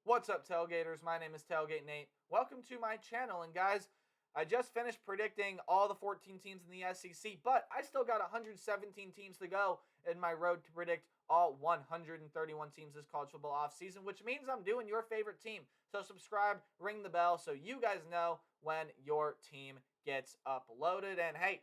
What's up, Tailgaters? My name is Tailgate Nate. Welcome to my channel. And guys, I just finished predicting all the 14 teams in the SEC, but I still got 117 teams to go in my road to predict all 131 teams this college football offseason, which means I'm doing your favorite team. So subscribe, ring the bell so you guys know when your team gets uploaded. And hey,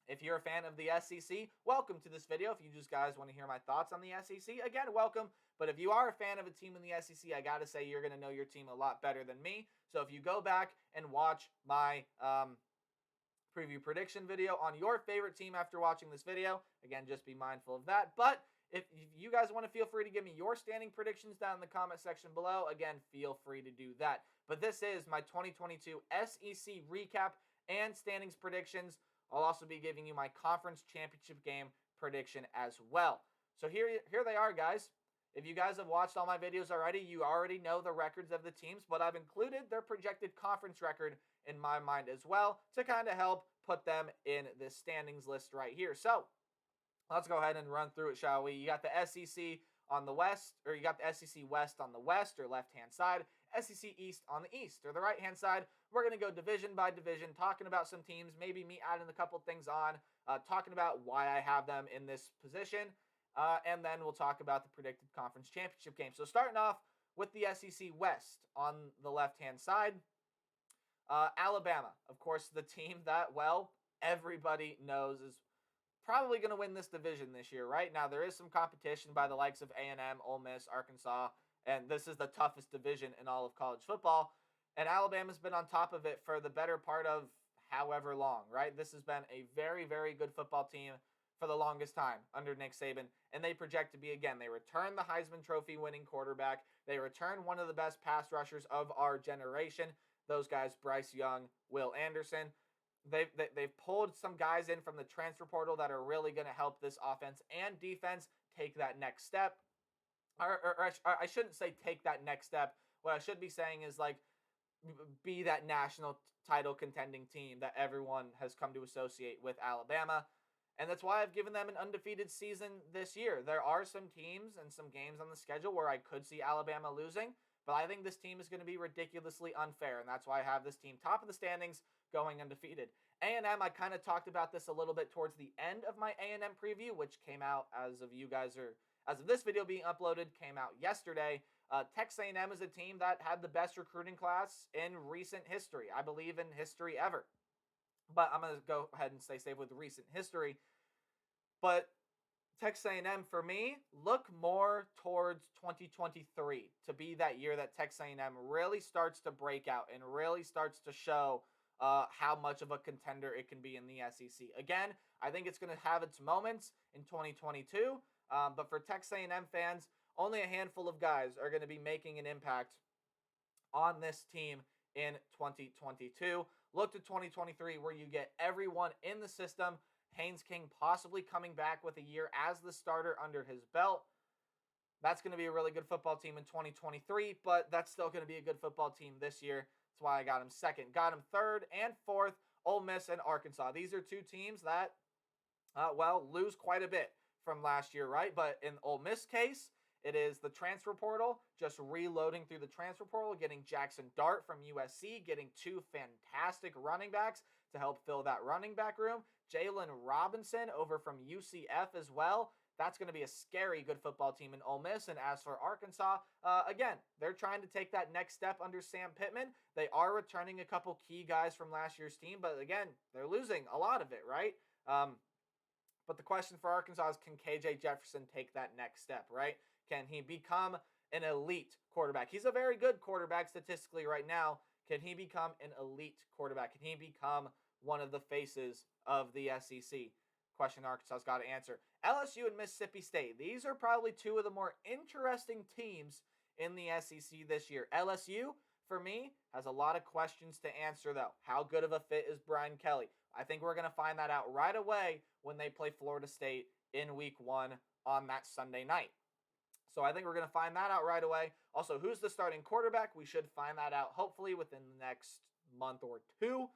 if you're a fan of the SEC, welcome to this video. If you just guys want to hear my thoughts on the SEC, again, welcome. But if you are a fan of a team in the SEC, I got to say you're going to know your team a lot better than me. So if you go back and watch my preview prediction video on your favorite team after watching this video, again, just be mindful of that. But if you guys want to, feel free to give me your standing predictions down in the comment section below. Again, feel free to do that. But this is my 2022 SEC recap and standings predictions. I'll also be giving you my conference championship game prediction as well. So here they are, guys. If you guys have watched all my videos already, you already know the records of the teams, but I've included their projected conference record in my mind as well to kind of help put them in this standings list right here. So let's go ahead and run through it, shall we? You got the SEC on the west, or you got the SEC West on the west or left-hand side, SEC East on the east or the right-hand side. We're going to go division by division, talking about some teams, maybe me adding a couple things on, talking about why I have them in this position, and then we'll talk about the predicted conference championship game. So starting off with the SEC West on the left-hand side, Alabama, of course, the team that, well, everybody knows is probably going to win this division this year, right? Now, there is some competition by the likes of A&M, Ole Miss, Arkansas, and this is the toughest division in all of college football. And Alabama's been on top of it for the better part of however long, right? This has been a very, very good football team for the longest time under Nick Saban, and they project to be, again, they return the Heisman Trophy winning quarterback. They return one of the best pass rushers of our generation. Those guys, Bryce Young, Will Anderson. They've pulled some guys in from the transfer portal that are really going to help this offense and defense take that next step. Or I shouldn't say take that next step. What I should be saying is, like, be that national title contending team that everyone has come to associate with Alabama. And that's why I've given them an undefeated season this year. There are some teams and some games on the schedule where I could see Alabama losing, but I think this team is going to be ridiculously unfair, and that's why I have this team top of the standings going undefeated. A&M, I kind of talked about this a little bit towards the end of my A&M preview, which came out as of this video being uploaded, came out yesterday. Texas A&M is a team that had the best recruiting class in recent history. I believe in history ever. But I'm going to go ahead and stay safe with recent history. But Texas A&M, for me, look more towards 2023 to be that year that Texas A&M really starts to break out and really starts to show how much of a contender it can be in the SEC. Again, I think it's going to have its moments in 2022, but for Texas A&M fans, only a handful of guys are going to be making an impact on this team in 2022. Look to 2023 where you get everyone in the system. Haynes King possibly coming back with a year as the starter under his belt. That's going to be a really good football team in 2023, but that's still going to be a good football team this year. That's why I got him second. Got him third and fourth, Ole Miss and Arkansas. These are two teams that, lose quite a bit from last year, right? But in Ole Miss case, it is the transfer portal, just reloading through the transfer portal, getting Jackson Dart from USC, getting two fantastic running backs to help fill that running back room. Jalen Robinson over from UCF as well. That's going to be a scary good football team in Ole Miss. And as for Arkansas, again, they're trying to take that next step under Sam Pittman. They are returning a couple key guys from last year's team, but again, they're losing a lot of it, right? But the question for Arkansas is, can KJ Jefferson take that next step, right? Can he become an elite quarterback? He's a very good quarterback statistically right now. Can he become an elite quarterback? Can he become one of the faces of the SEC? Question Arkansas's got to answer. LSU and Mississippi State. These are probably two of the more interesting teams in the SEC this year. LSU, for me, has a lot of questions to answer, though. How good of a fit is Brian Kelly? I think we're going to find that out right away when they play Florida State in week 1 on that Sunday night. So I think we're going to find that out right away. Also, who's the starting quarterback? We should find that out hopefully within the next month or two.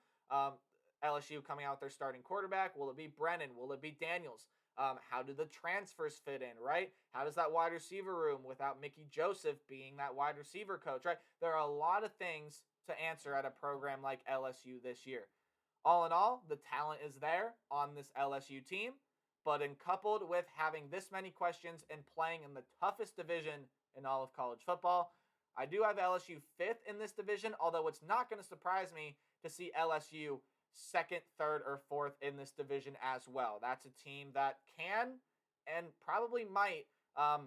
LSU coming out with their starting quarterback. Will it be Brennan? Will it be Daniels? How do the transfers fit in, right? How does that wide receiver room without Mickey Joseph being that wide receiver coach, right? There are a lot of things to answer at a program like LSU this year. All in all, the talent is there on this LSU team, but in coupled with having this many questions and playing in the toughest division in all of college football, I do have LSU 5th in this division, although it's not going to surprise me to see LSU 2nd, 3rd, or 4th in this division as well. That's a team that can and probably might, I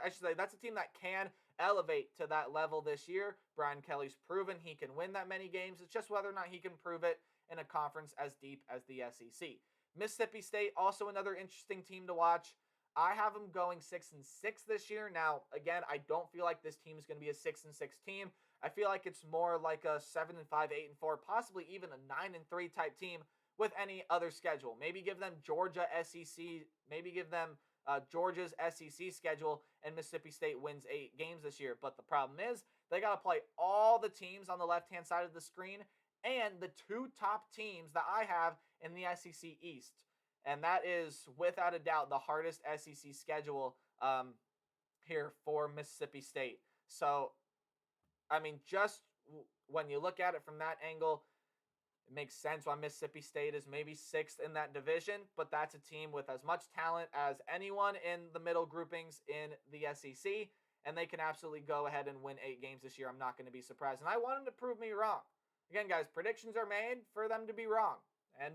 should say, that's a team that can elevate to that level this year. Brian Kelly's proven he can win that many games. It's just whether or not he can prove it in a conference as deep as the SEC. Mississippi State, also another interesting team to watch. I have them going 6-6 this year. Now, again, I don't feel like this team is going to be a 6-6 team. I feel like it's more like a 7-5, 8-4, possibly even a 9-3 type team with any other schedule. Maybe give them Georgia SEC, maybe give them Georgia's SEC schedule, and Mississippi State wins 8 games this year. But the problem is they got to play all the teams on the left-hand side of the screen and the 2 top teams that I have in the SEC East. And that is, without a doubt, the hardest SEC schedule here for Mississippi State. So, I mean, just when you look at it from that angle, it makes sense why Mississippi State is maybe 6th in that division, but that's a team with as much talent as anyone in the middle groupings in the SEC, and they can absolutely go ahead and win 8 games this year. I'm not going to be surprised. And I want them to prove me wrong. Again, guys, predictions are made for them to be wrong, and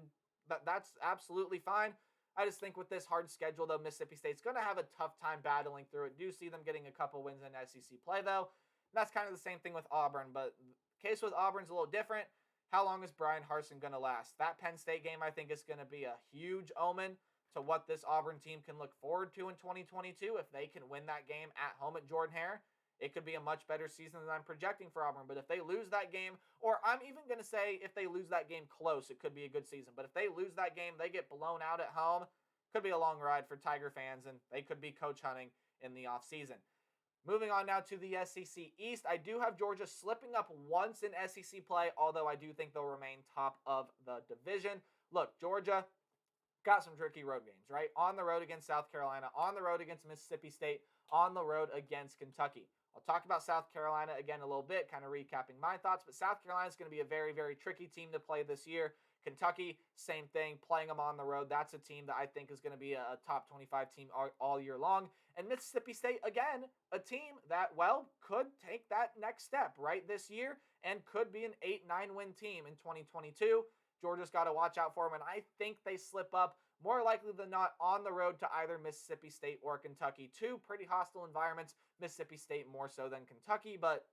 that's absolutely fine. I just think with this hard schedule, though, Mississippi State's going to have a tough time battling through it. Do see them getting a couple wins in SEC play, though. That's kind of the same thing with Auburn, but the case with Auburn's a little different. How long is Brian Harsin going to last? That Penn State game, I think, is going to be a huge omen to what this Auburn team can look forward to in 2022. If they can win that game at home at Jordan-Hare, it could be a much better season than I'm projecting for Auburn. But if they lose that game, or I'm even going to say if they lose that game close, it could be a good season. But if they lose that game, they get blown out at home, could be a long ride for Tiger fans, and they could be coach hunting in the offseason. Moving on now to the SEC East, I do have Georgia slipping up once in SEC play, although I do think they'll remain top of the division. Look, Georgia got some tricky road games, right? On the road against South Carolina, on the road against Mississippi State, on the road against Kentucky. I'll talk about South Carolina again a little bit, kind of recapping my thoughts, but South Carolina is going to be a very, very tricky team to play this year. Kentucky, same thing, playing them on the road. That's a team that I think is going to be a top 25 team all year long. And Mississippi State, again, a team that, well, could take that next step right this year and could be an 8-9 win team in 2022. Georgia's got to watch out for them, and I think they slip up more likely than not on the road to either Mississippi State or Kentucky. 2 pretty hostile environments, Mississippi State more so than Kentucky, but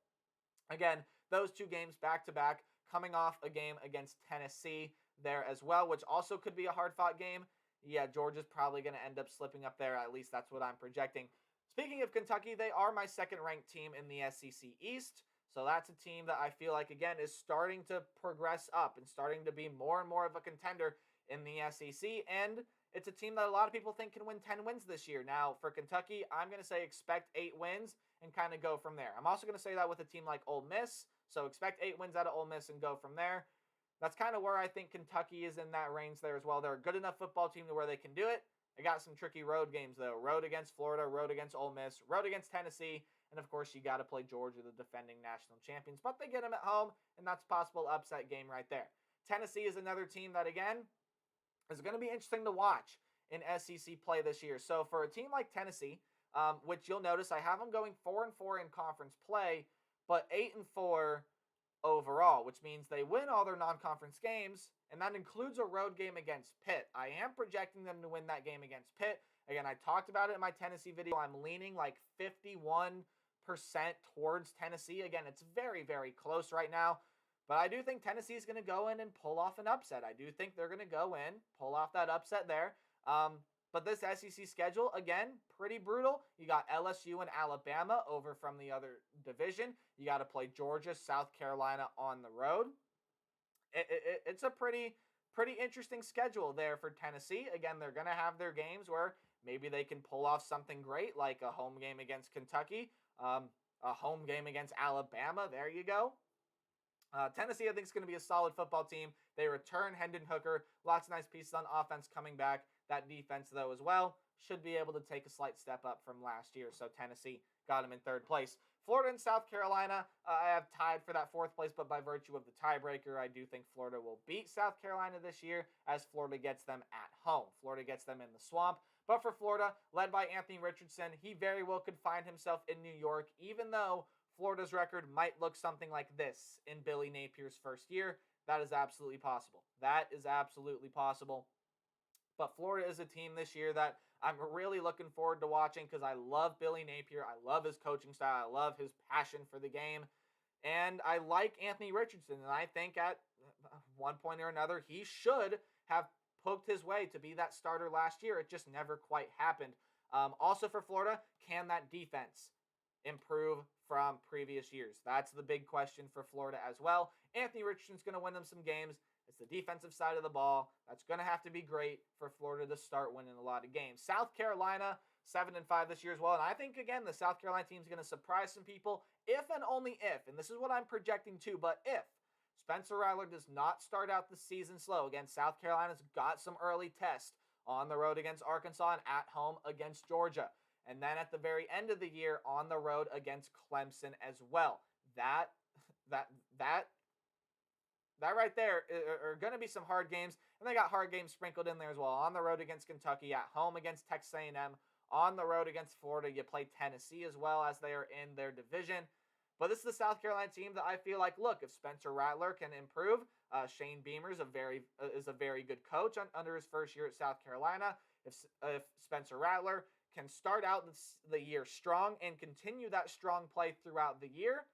again, those 2 games back-to-back, coming off a game against Tennessee there as well, which also could be a hard-fought game. Yeah, Georgia's probably going to end up slipping up there. At least that's what I'm projecting. Speaking of Kentucky, they are my 2nd-ranked team in the SEC East. So that's a team that I feel like, again, is starting to progress up and starting to be more and more of a contender in the SEC. And it's a team that a lot of people think can win 10 wins this year. Now, for Kentucky, I'm going to say expect 8 wins and kind of go from there. I'm also going to say that with a team like Ole Miss. So expect 8 wins out of Ole Miss and go from there. That's kind of where I think Kentucky is in that range there as well. They're a good enough football team to where they can do it. They got some tricky road games, though. Road against Florida, road against Ole Miss, road against Tennessee, and, of course, you got to play Georgia, the defending national champions. But they get them at home, and that's a possible upset game right there. Tennessee is another team that, again, is going to be interesting to watch in SEC play this year. So for a team like Tennessee, which you'll notice I have them going 4-4 in conference play, but 8-4 overall, which means they win all their non-conference games, and that includes a road game against Pitt. I am projecting them to win that game against Pitt. Again, I talked about it in my Tennessee video. I'm leaning like 51% towards Tennessee. Again, it's very, very close right now, but I do think Tennessee is going to go in and pull off an upset. I do think they're going to go in, pull off that upset there. But this SEC schedule, again, pretty brutal. You got LSU and Alabama over from the other division. You got to play Georgia, South Carolina on the road. It's a pretty interesting schedule there for Tennessee. Again, they're going to have their games where maybe they can pull off something great, like a home game against Kentucky, a home game against Alabama. There you go. Tennessee, I think, is going to be a solid football team. They return Hendon Hooker. Lots of nice pieces on offense coming back. That defense, though, as well, should be able to take a slight step up from last year. So Tennessee got him in third place. Florida and South Carolina, I have tied for that fourth place, but by virtue of the tiebreaker, I do think Florida will beat South Carolina this year as Florida gets them at home. Florida gets them in the swamp. But for Florida, led by Anthony Richardson, he very well could find himself in New York, even though Florida's record might look something like this in Billy Napier's first year. That is absolutely possible. That is absolutely possible. But Florida is a team this year that I'm really looking forward to watching because I love Billy Napier. I love his coaching style. I love his passion for the game. And I like Anthony Richardson. And I think at one point or another, he should have poked his way to be that starter last year. It just never quite happened. Also for Florida, can that defense improve from previous years? That's the big question for Florida as well. Anthony Richardson's going to win them some games. It's the defensive side of the ball. That's going to have to be great for Florida to start winning a lot of games. South Carolina, 7-5 this year as well. And I think, again, the South Carolina team is going to surprise some people if and only if, and this is what I'm projecting too, but if Spencer Rattler does not start out the season slow. Again, South Carolina's got some early tests on the road against Arkansas and at home against Georgia. And then at the very end of the year on the road against Clemson as well. That right there are going to be some hard games. And they got hard games sprinkled in there as well. On the road against Kentucky, at home against Texas A&M, on the road against Florida. You play Tennessee as well as they are in their division. But this is the South Carolina team that I feel like, look, if Spencer Rattler can improve, Shane Beamer is a very good coach under his first year at South Carolina. If Spencer Rattler can start out the year strong and continue that strong play throughout the year,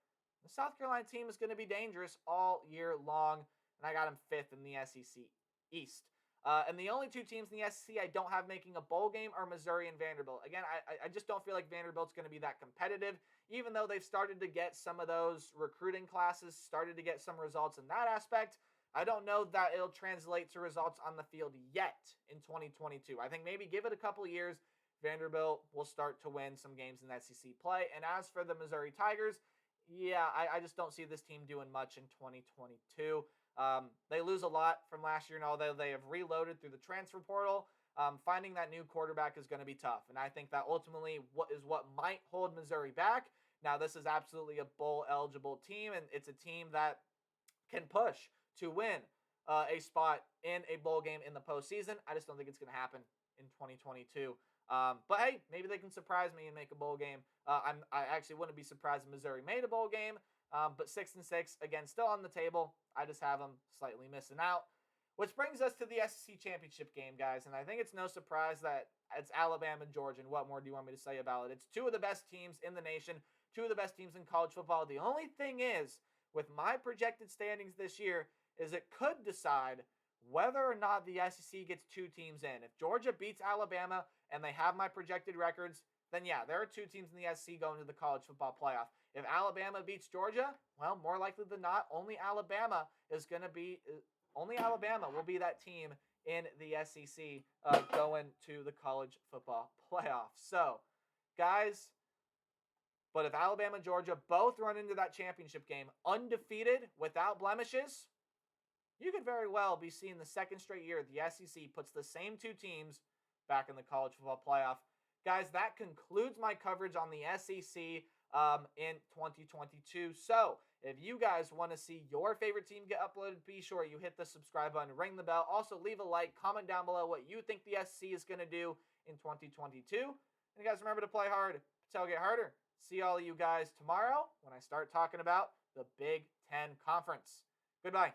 the South Carolina team is going to be dangerous all year long. And I got him 5th in the SEC East. And the only two teams in the SEC I don't have making a bowl game are Missouri and Vanderbilt. Again, I just don't feel like Vanderbilt's going to be that competitive, even though they've started to get some of those recruiting classes, started to get some results in that aspect. I don't know that it'll translate to results on the field yet in 2022. I think maybe give it a couple of years, Vanderbilt will start to win some games in SEC play. And as for the Missouri Tigers, yeah, I just don't see this team doing much in 2022. They lose a lot from last year, and although they have reloaded through the transfer portal, finding that new quarterback is going to be tough. And I think that ultimately what might hold Missouri back. Now, this is absolutely a bowl-eligible team, and it's a team that can push to win a spot in a bowl game in the postseason. I just don't think it's going to happen in 2022. But hey, maybe they can surprise me and make a bowl game. I actually wouldn't be surprised if Missouri made a bowl game. But 6-6, again, still on the table. I just have them slightly missing out. Which brings us to the SEC Championship game, guys. And I think it's no surprise that it's Alabama and Georgia. And what more do you want me to say about it? It's two of the best teams in the nation, two of the best teams in college football. The only thing is, with my projected standings this year, is it could decide whether or not the SEC gets two teams in. If Georgia beats Alabama and they have my projected records, then yeah, there are two teams in the SEC going to the college football playoff. If Alabama beats Georgia, well, more likely than not, only Alabama will be that team in the SEC going to the college football playoff. So, guys, but if Alabama and Georgia both run into that championship game undefeated without blemishes, you could very well be seeing the second straight year the SEC puts the same two teams back in the college football playoff. Guys, that concludes my coverage on the SEC in 2022. So, if you guys want to see your favorite team get uploaded, be sure you hit the subscribe button, ring the bell. Also, leave a like, comment down below what you think the SEC is going to do in 2022. And you guys remember to play hard, tailgate harder. See all of you guys tomorrow when I start talking about the Big Ten Conference. Goodbye.